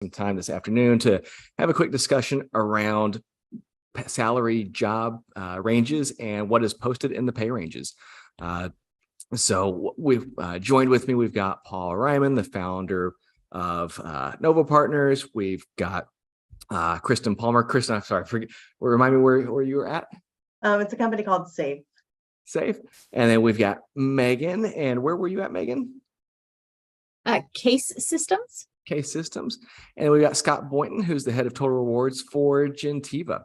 some time this afternoon to have a quick discussion around salary job ranges and what is posted in the pay ranges. So we've joined with me. We've got Paul Reiman, the founder of Nova Partners. We've got Krstin Palmer. Krstin, I'm sorry, remind me where you were at. It's a company called Safe. And then we've got Megan. And where were you at, Megan? Case Systems. And we've got Scott Boynton, who's the head of total rewards for Gentiva.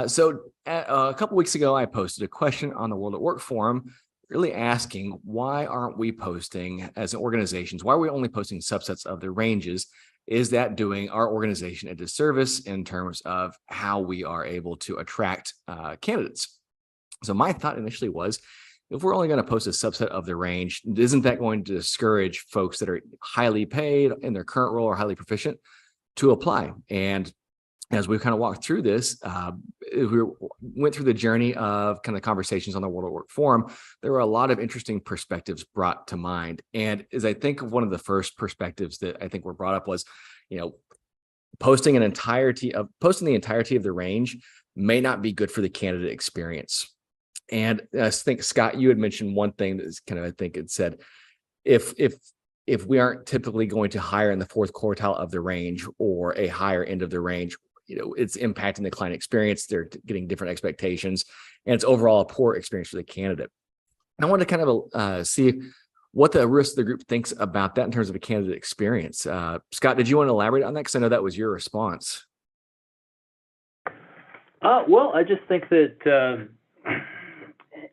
So a couple weeks ago, I posted a question on the World at Work forum, really asking, why aren't we posting as organizations? Why are we only posting subsets of the ranges? Is that doing our organization a disservice in terms of how we are able to attract candidates? So my thought initially was, if we're only going to post a subset of the range, isn't that going to discourage folks that are highly paid in their current role or highly proficient to apply? And as we kind of walked through this, we went through the journey of kind of conversations on the World at Work forum. There were a lot of interesting perspectives brought to mind. And as I think of one of the first perspectives that I think were brought up was, posting the entirety of the range may not be good for the candidate experience. And I think, Scott, you had mentioned one thing that is kind of, I think it said, if we aren't typically going to hire in the fourth quartile of the range or a higher end of the range, it's impacting the client experience. They're getting different expectations, and it's overall a poor experience for the candidate. And I want to kind of see what the rest of the group thinks about that in terms of a candidate experience. Scott, did you want to elaborate on that? Because I know that was your response. Well, I just think that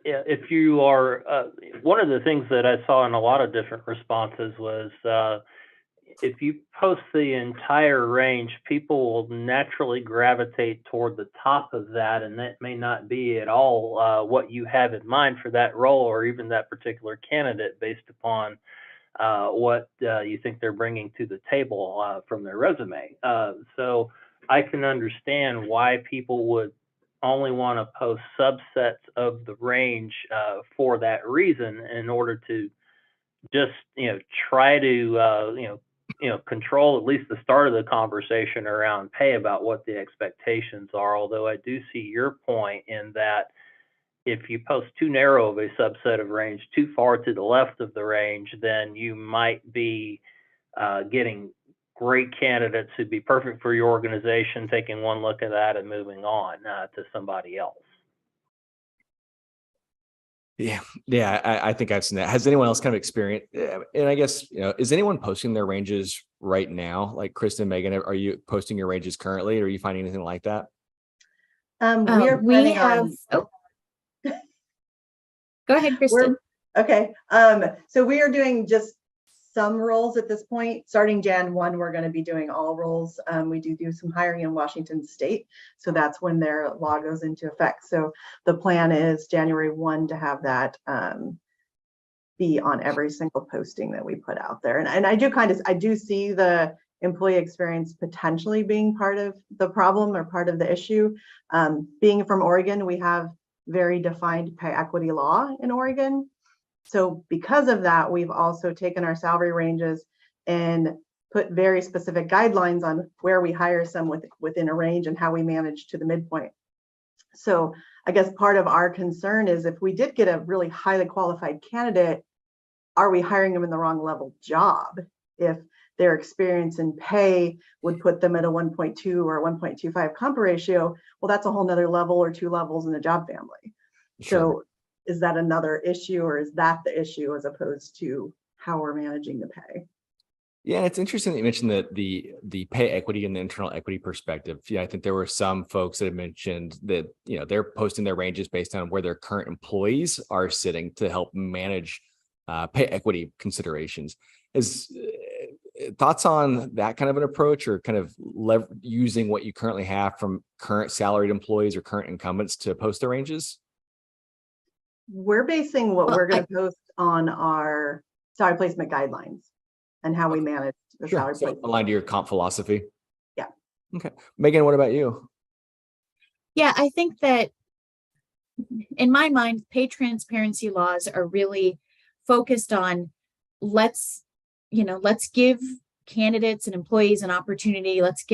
if you are, one of the things that I saw in a lot of different responses was, if you post the entire range, people will naturally gravitate toward the top of that, and that may not be at all what you have in mind for that role or even that particular candidate based upon what you think they're bringing to the table from their resume. So I can understand why people would only want to post subsets of the range for that reason, in order to just try to control at least the start of the conversation around pay about what the expectations are. Although I do see your point in that if you post too narrow of a subset of range, too far to the left of the range, then you might be getting great candidates who'd be perfect for your organization, taking one look at that and moving on to somebody else. Yeah, I think I've seen that. Has anyone else kind of experienced? And I guess, is anyone posting their ranges right now? Like Krstin, Megan, are you posting your ranges currently? Or are you finding anything like that? We have. Go ahead, Krstin. Okay. So we are doing just some roles at this point. Starting Jan 1, we're going to be doing all roles. We do some hiring in Washington State, so that's when their law goes into effect. So the plan is January 1 to have that be on every single posting that we put out there. And I do see the employee experience potentially being part of the problem or part of the issue. Being from Oregon, we have very defined pay equity law in Oregon. So because of that, we've also taken our salary ranges and put very specific guidelines on where we hire some within a range and how we manage to the midpoint. So I guess part of our concern is, if we did get a really highly qualified candidate, are we hiring them in the wrong level job? If their experience and pay would put them at a 1.2 or 1.25 comp ratio, well, that's a whole nother level or two levels in the job family. Sure. So is that another issue, or is that the issue as opposed to how we're managing the pay? Yeah, it's interesting that you mentioned that the pay equity and the internal equity perspective. Yeah, I think there were some folks that had mentioned that they're posting their ranges based on where their current employees are sitting to help manage pay equity considerations. Thoughts on that kind of an approach, or kind of using what you currently have from current salaried employees or current incumbents to post their ranges? We're basing what we're going to post on our salary placement guidelines and how we manage the salary placement. Aligned to your comp philosophy? Yeah. Okay. Megan, what about you? Yeah, I think that in my mind, pay transparency laws are really focused on let's give candidates and employees an opportunity. Let's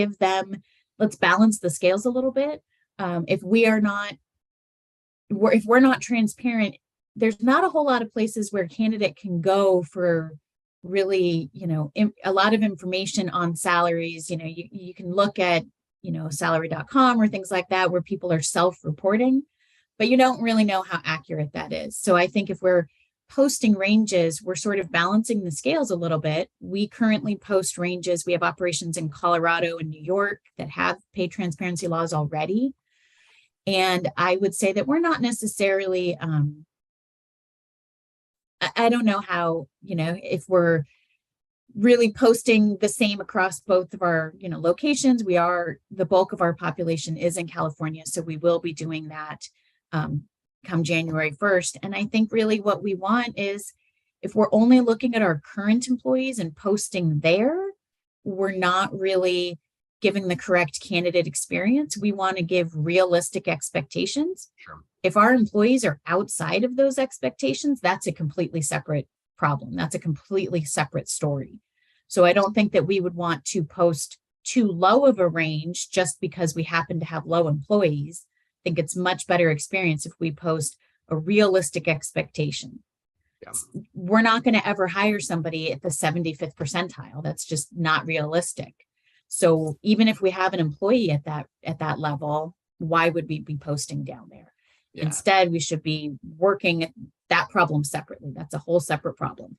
balance the scales a little bit. If we're not transparent, there's not a whole lot of places where a candidate can go for really, a lot of information on salaries. You can look at, salary.com or things like that, where people are self-reporting, but you don't really know how accurate that is. So I think if we're posting ranges, we're sort of balancing the scales a little bit. We currently post ranges. We have operations in Colorado and New York that have pay transparency laws already. And I would say that we're not necessarily, I don't know how, if we're really posting the same across both of our, locations. The bulk of our population is in California. So we will be doing that come January 1st. And I think really what we want is, if we're only looking at our current employees and posting there, we're not really giving the correct candidate experience. We want to give realistic expectations. Sure. If our employees are outside of those expectations, that's a completely separate problem. That's a completely separate story. So I don't think that we would want to post too low of a range just because we happen to have low employees. I think it's much better experience if we post a realistic expectation. Yeah. We're not going to ever hire somebody at the 75th percentile. That's just not realistic. So even if we have an employee at that level, why would we be posting down there? Yeah. Instead, we should be working that problem separately. That's a whole separate problem.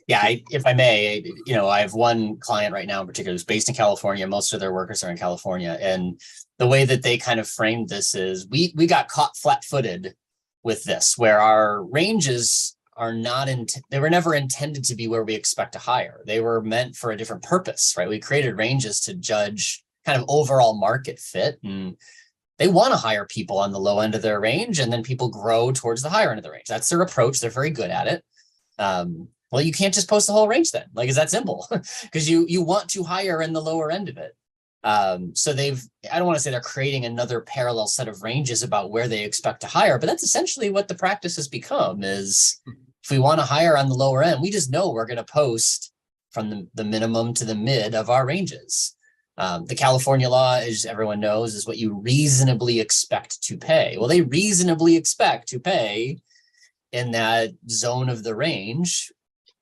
Yeah, if I may, I have one client right now in particular who's based in California. Most of their workers are in California. And the way that they kind of framed this is we got caught flat-footed with this, where our ranges are not, they were never intended to be where we expect to hire. They were meant for a different purpose, right? We created ranges to judge kind of overall market fit, and they want to hire people on the low end of their range, and then people grow towards the higher end of the range. That's their approach. They're very good at it. Well, you can't just post the whole range then. Like, it's that simple, because you want to hire in the lower end of it. So I don't want to say they're creating another parallel set of ranges about where they expect to hire, but that's essentially what the practice has become. Is if we want to hire on the lower end, we just know we're going to post from the minimum to the mid of our ranges. The California law, as everyone knows, is what you reasonably expect to pay. Well, they reasonably expect to pay in that zone of the range.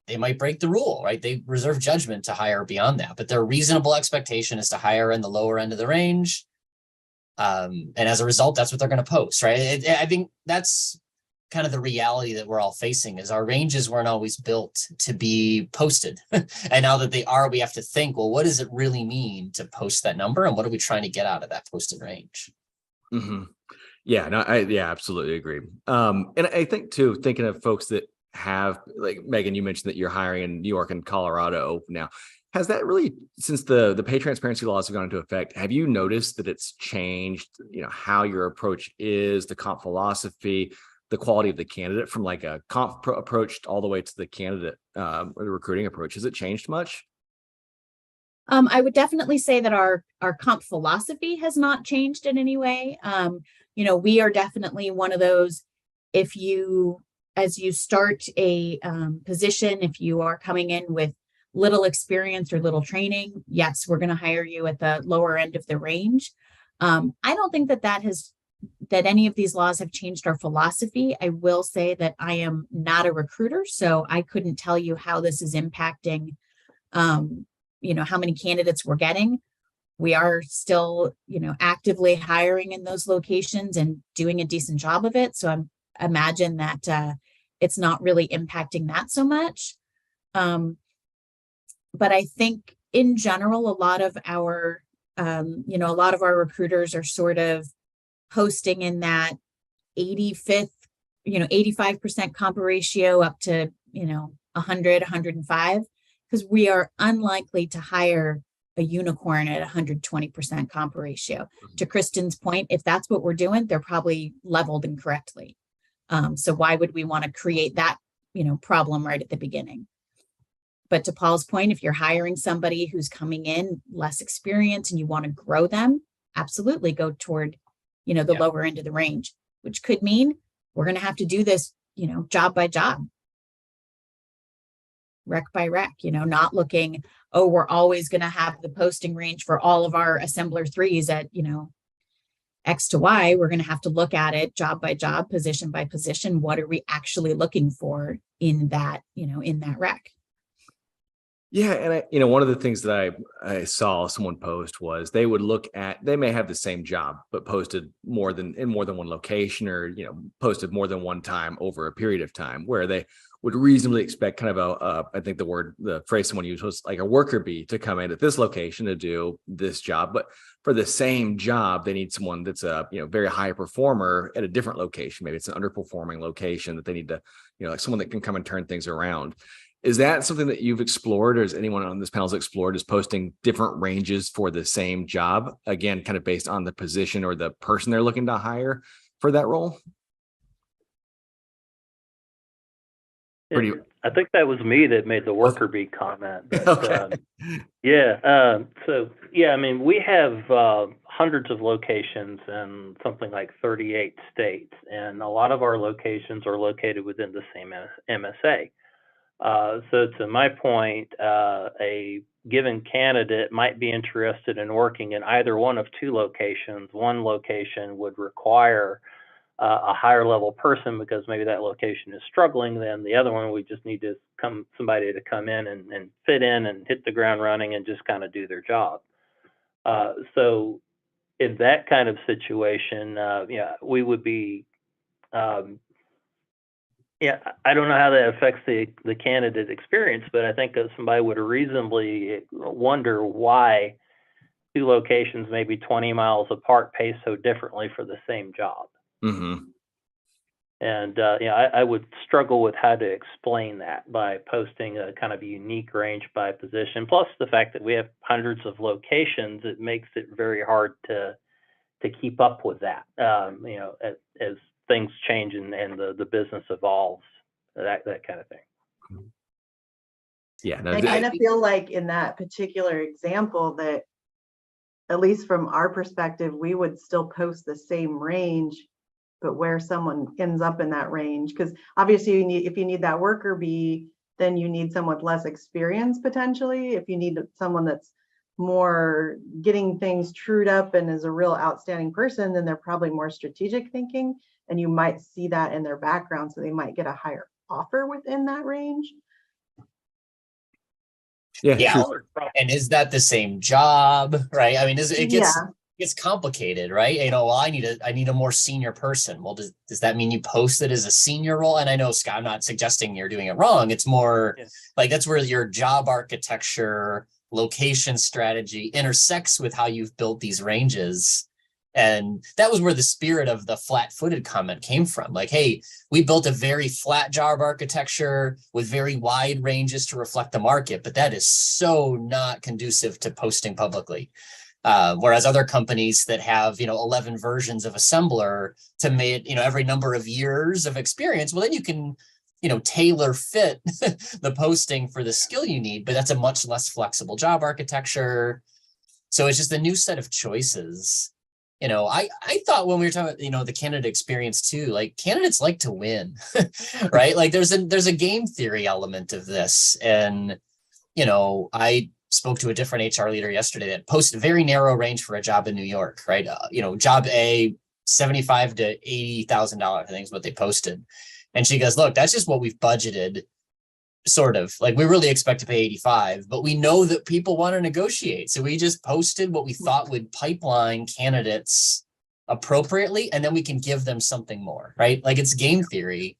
They might break the rule, right? They reserve judgment to hire beyond that, but their reasonable expectation is to hire in the lower end of the range. And as a result, that's what they're going to post, right? I think that's kind of the reality that we're all facing, is our ranges weren't always built to be posted. And now that they are, we have to think, well, what does it really mean to post that number? And what are we trying to get out of that posted range? Mm-hmm. Yeah, no, I absolutely agree. And I think too, thinking of folks that have, like Megan, you mentioned that you're hiring in New York and Colorado now. Has that really, since the pay transparency laws have gone into effect, have you noticed that it's changed, how your approach is, the comp philosophy, the quality of the candidate, from like a comp approach all the way to the candidate or the recruiting approach? Has it changed much? I would definitely say that our comp philosophy has not changed in any way. We are definitely one of those, as you start a position, if you are coming in with little experience or little training, yes, we're going to hire you at the lower end of the range. I don't think that any of these laws have changed our philosophy. I will say that I am not a recruiter, so I couldn't tell you how this is impacting, how many candidates we're getting. We are still, actively hiring in those locations and doing a decent job of it. So I imagine that it's not really impacting that so much. But I think in general, a lot of our recruiters are sort of posting in that 85% comp ratio up to, 100, 105, because we are unlikely to hire a unicorn at 120% comp ratio. To Kristin's point, if that's what we're doing, they're probably leveled incorrectly. So why would we want to create that, problem right at the beginning? But to Paul's point, if you're hiring somebody who's coming in less experienced and you want to grow them, absolutely go toward, the lower end of the range, which could mean we're going to have to do this, job by job, rec by rec, not looking oh, we're always going to have the posting range for all of our assembler threes at, X to Y. We're going to have to look at it job by job, position by position. What are we actually looking for in that, in that rec? Yeah, and one of the things that I saw someone post was they would look at, they may have the same job but posted in more than one location, or posted more than one time over a period of time, where they would reasonably expect kind of I think the phrase someone used was like a worker bee to come in at this location to do this job, but for the same job they need someone that's a very high performer at a different location. Maybe it's an underperforming location that they need to like someone that can come and turn things around. Is that something that you've explored, or is anyone on this panel has explored, is posting different ranges for the same job, again, kind of based on the position or the person they're looking to hire for that role? I think that was me that made the worker bee comment. But, okay. I mean, we have hundreds of locations in something like 38 states, and a lot of our locations are located within the same MSA. So to my point, a given candidate might be interested in working in either one of two locations. One location would require a higher level person because maybe that location is struggling. Then the other one, we just need somebody to come in and fit in and hit the ground running and just kind of do their job. So in that kind of situation, we would be I don't know how that affects the candidate experience, but I think that somebody would reasonably wonder why two locations maybe 20 miles apart pay so differently for the same job. Mm-hmm. And I would struggle with how to explain that by posting a kind of unique range by position. Plus the fact that we have hundreds of locations, it makes it very hard to keep up with that. As things change and the business evolves, that kind of thing. Yeah, no, I kind of feel like in that particular example that, at least from our perspective, we would still post the same range, but where someone ends up in that range, because obviously if you need that worker bee, then you need someone with less experience potentially. If you need someone that's more getting things trued up and is a real outstanding person, then they're probably more strategic thinking, and you might see that in their background, so they might get a higher offer within that range. Yeah. True. And is that the same job, right? I mean, it gets complicated, right? I need a more senior person. Well, does that mean you post it as a senior role? And I know, Scott, I'm not suggesting you're doing it wrong. It's more like that's where your job architecture, location strategy intersects with how you've built these ranges. And that was where the spirit of the flat-footed comment came from. Like, hey, we built a very flat job architecture with very wide ranges to reflect the market, but that is so not conducive to posting publicly. Whereas other companies that have, 11 versions of assembler to make, every number of years of experience, well, then you can, tailor fit the posting for the skill you need, but that's a much less flexible job architecture. So it's just a new set of choices. I thought when we were talking about, the candidate experience too, like candidates like to win, right? Like there's a game theory element of this. And, I spoke to a different HR leader yesterday that posted a very narrow range for a job in New York, right? Job A, $75,000 to $80,000, I think is what they posted. And she goes, look, that's just what we've budgeted. Sort of like we really expect to pay 85, but we know that people want to negotiate. So we just posted what we thought would pipeline candidates appropriately, and then we can give them something more, right? Like it's game theory.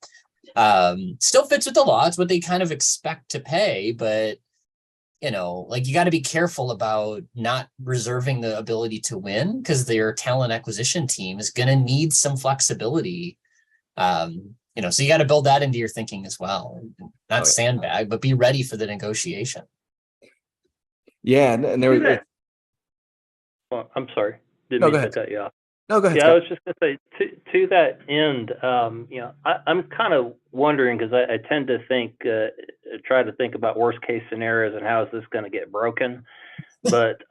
Still fits with the law. It's what they kind of expect to pay, but like you got to be careful about not reserving the ability to win, because their talent acquisition team is going to need some flexibility. So you got to build that into your thinking as well. Not sandbag, but be ready for the negotiation. Yeah, and there was. Well, I'm sorry. Didn't mean to cut you off. No, go ahead. Yeah, Scott. I was just going to say to that end. I'm kind of wondering, because I tend to try to think about worst case scenarios and how is this going to get broken, but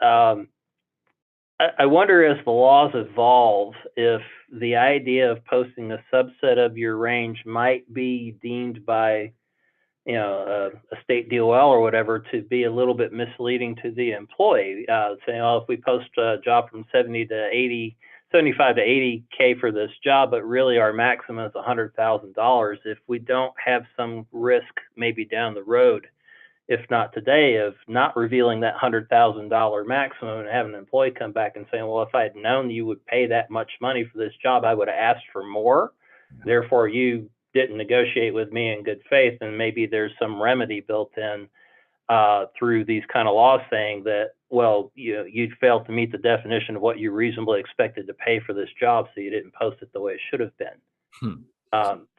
I wonder, as the laws evolve, if the idea of posting a subset of your range might be deemed by, a state DOL or whatever to be a little bit misleading to the employee, saying, oh, if we post a job from 75 to 80K for this job, but really our maximum is $100,000. If we don't have some risk maybe down the road, if not today, of not revealing that $100,000 maximum and having an employee come back and saying, well, if I had known you would pay that much money for this job, I would have asked for more. Therefore, you didn't negotiate with me in good faith, and maybe there's some remedy built in through these kind of laws saying that, well, you'd failed to meet the definition of what you reasonably expected to pay for this job, so you didn't post it the way it should have been.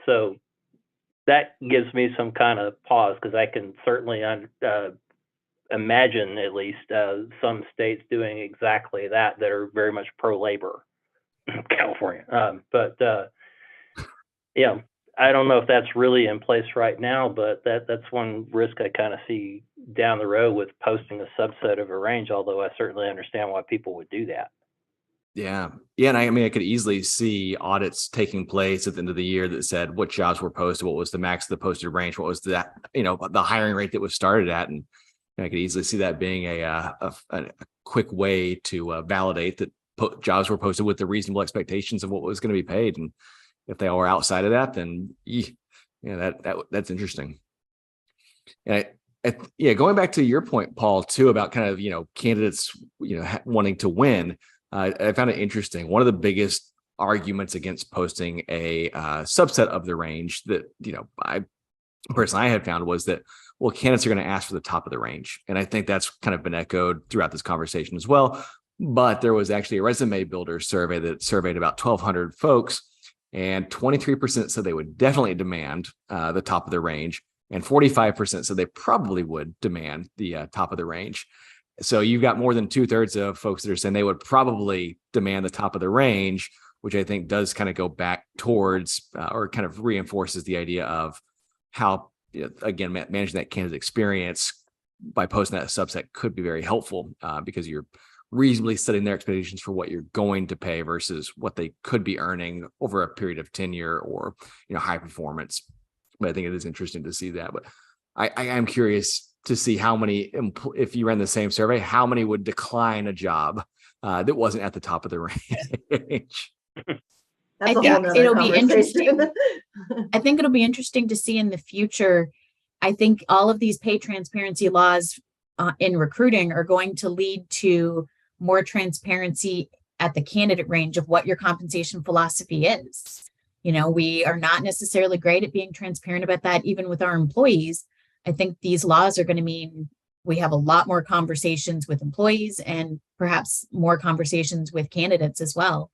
So that gives me some kind of pause, because I can certainly imagine at least some states doing exactly that are very much pro-labor. California. I don't know if that's really in place right now, but that's one risk I kind of see down the road with posting a subset of a range, although I certainly understand why people would do that. Yeah. And I mean, I could easily see audits taking place at the end of the year that said what jobs were posted, what was the max of the posted range, what was the hiring rate that was started at. And I could easily see that being a quick way to validate that jobs were posted with the reasonable expectations of what was going to be paid. And if they all were outside of that, then that's interesting. And going back to your point, Paul, too, about kind of, candidates, wanting to win. I found it interesting. One of the biggest arguments against posting a subset of the range that, I had found was that, well, candidates are going to ask for the top of the range. And I think that's kind of been echoed throughout this conversation as well. But there was actually a resume builder survey that surveyed about 1,200 folks, and 23% said they would definitely demand the top of the range, and 45% said they probably would demand the top of the range. So you've got more than 2/3 of folks that are saying they would probably demand the top of the range, which I think does kind of go back towards or kind of reinforces the idea of how, again, managing that candidate experience by posting that subset could be very helpful because you're reasonably setting their expectations for what you're going to pay versus what they could be earning over a period of tenure or, high performance. But I think it is interesting to see that. But I am curious to see how many, if you ran the same survey, how many would decline a job that wasn't at the top of the range. That's a whole nother it'll be conversation. interesting. I think it'll be interesting to see in the future. I think all of these pay transparency laws in recruiting are going to lead to more transparency at the candidate range of what your compensation philosophy is. We are not necessarily great at being transparent about that, even with our employees. I think these laws are going to mean we have a lot more conversations with employees and perhaps more conversations with candidates as well.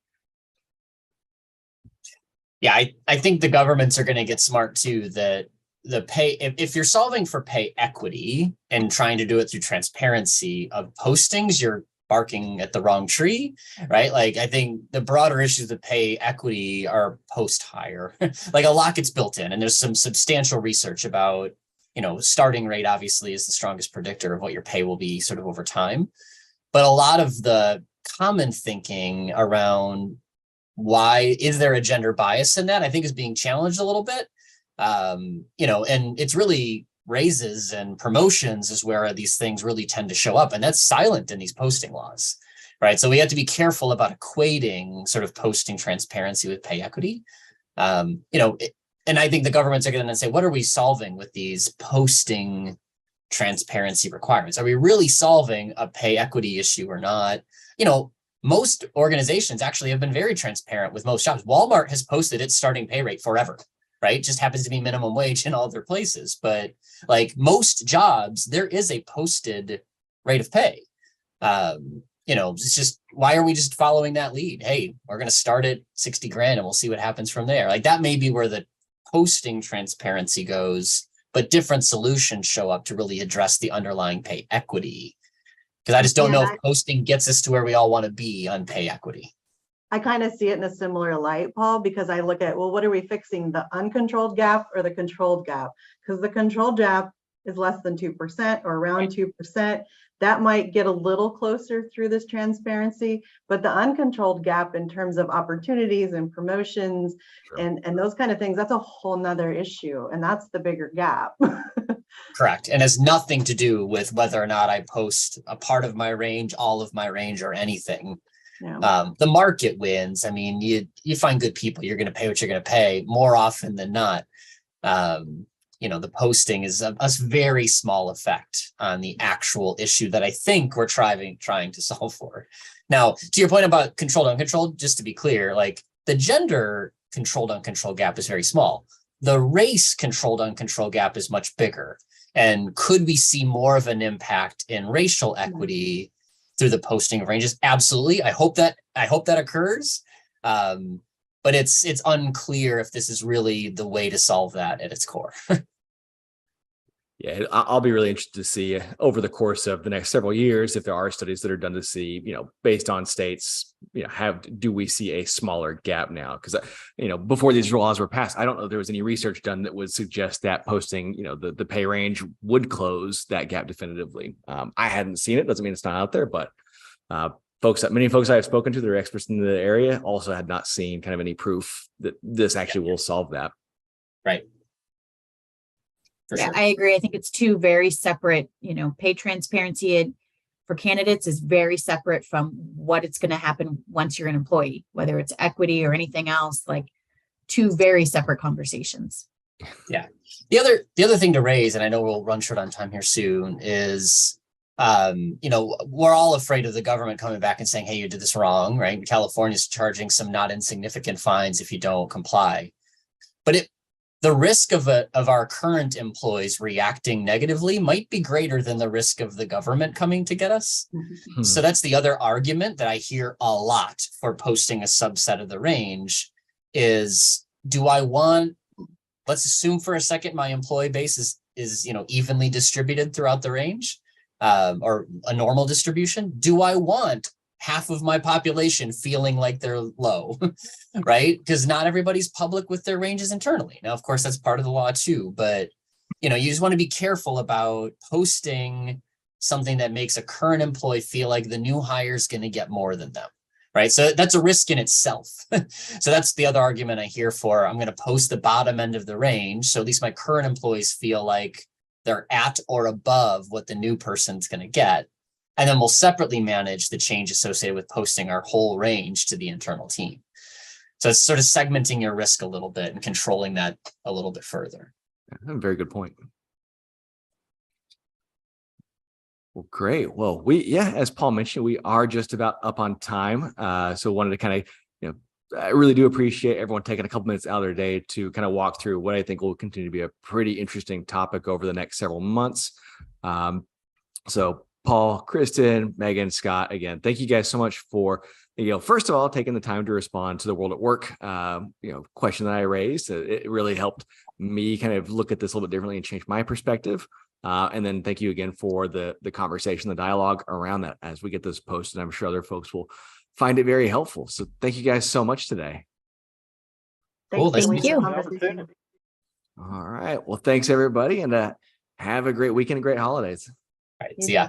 Yeah, I think the governments are going to get smart too, that the pay, if you're solving for pay equity and trying to do it through transparency of postings, you're barking at the wrong tree, right? Like, I think the broader issues of pay equity are post hire. Like, a lot gets built in, and there's some substantial research about, starting rate obviously is the strongest predictor of what your pay will be sort of over time. But a lot of the common thinking around why is there a gender bias in that, I think, is being challenged a little bit. And it's really raises and promotions is where these things really tend to show up. And that's silent in these posting laws, right? So we have to be careful about equating sort of posting transparency with pay equity. And I think the governments are going to say, what are we solving with these posting transparency requirements? Are we really solving a pay equity issue or not? Most organizations actually have been very transparent with most jobs. Walmart has posted its starting pay rate forever, right? Just happens to be minimum wage in all their places. But like most jobs, there is a posted rate of pay. It's just, why are we just following that lead? Hey, we're going to start at 60 grand and we'll see what happens from there. Like, that may be where the posting transparency goes, but different solutions show up to really address the underlying pay equity. Because I just don't know if posting gets us to where we all want to be on pay equity. I kind of see it in a similar light, Paul, because I look at, well, what are we fixing, the uncontrolled gap or the controlled gap? Because the controlled gap is less than 2% or around 2%. that might get a little closer through this transparency, but the uncontrolled gap in terms of opportunities and promotions and those kind of things, that's a whole nother issue. And that's the bigger gap. Correct. And has nothing to do with whether or not I post a part of my range, all of my range, or anything. Yeah. The market wins. I mean, you find good people, you're going to pay what you're going to pay more often than not. The posting is a very small effect on the actual issue that I think we're trying to solve for. Now, to your point about controlled, uncontrolled, just to be clear, like the gender controlled, uncontrolled gap is very small. The race controlled, uncontrolled gap is much bigger. And could we see more of an impact in racial equity through the posting of ranges? Absolutely. I hope that occurs. But it's unclear if this is really the way to solve that at its core. Yeah, I'll be really interested to see over the course of the next several years if there are studies that are done to see, based on states, do we see a smaller gap now? Because before these laws were passed, I don't know if there was any research done that would suggest that posting, the pay range would close that gap definitively. I hadn't seen it. Doesn't mean it's not out there, but many folks I have spoken to that are experts in the area also had not seen kind of any proof that this actually will solve that. Right. Yeah, I agree. I think it's two very separate, pay transparency for candidates is very separate from what it's going to happen once you're an employee, whether it's equity or anything else, like two very separate conversations. Yeah. The other thing to raise, and I know we'll run short on time here soon, is, we're all afraid of the government coming back and saying, hey, you did this wrong, right? California's charging some not insignificant fines if you don't comply. But the risk of our current employees reacting negatively might be greater than the risk of the government coming to get us. Mm-hmm. So that's the other argument that I hear a lot for posting a subset of the range is, let's assume for a second my employee base is evenly distributed throughout the range, or a normal distribution. Do I want half of my population feeling like they're low, right? Because not everybody's public with their ranges internally. Now, of course, that's part of the law too, but you just want to be careful about posting something that makes a current employee feel like the new hire is going to get more than them, right? So that's a risk in itself. So that's the other argument I hear for, I'm going to post the bottom end of the range, so at least my current employees feel like they're at or above what the new person's going to get. And then we'll separately manage the change associated with posting our whole range to the internal team. So it's sort of segmenting your risk a little bit and controlling that a little bit further. Very good point. Well, great. Well, as Paul mentioned, we are just about up on time. So wanted to kind of, I really do appreciate everyone taking a couple minutes out of their day to kind of walk through what I think will continue to be a pretty interesting topic over the next several months. So Paul, Krstin, Megan, Scott, again, thank you guys so much for, first of all, taking the time to respond to the World at Work, question that I raised. It really helped me kind of look at this a little bit differently and change my perspective. And then thank you again for the conversation, the dialogue around that as we get this posted. I'm sure other folks will find it very helpful. So thank you guys so much today. Cool. Thank you. All right. Well, thanks everybody, and have a great weekend and great holidays. All right. See ya.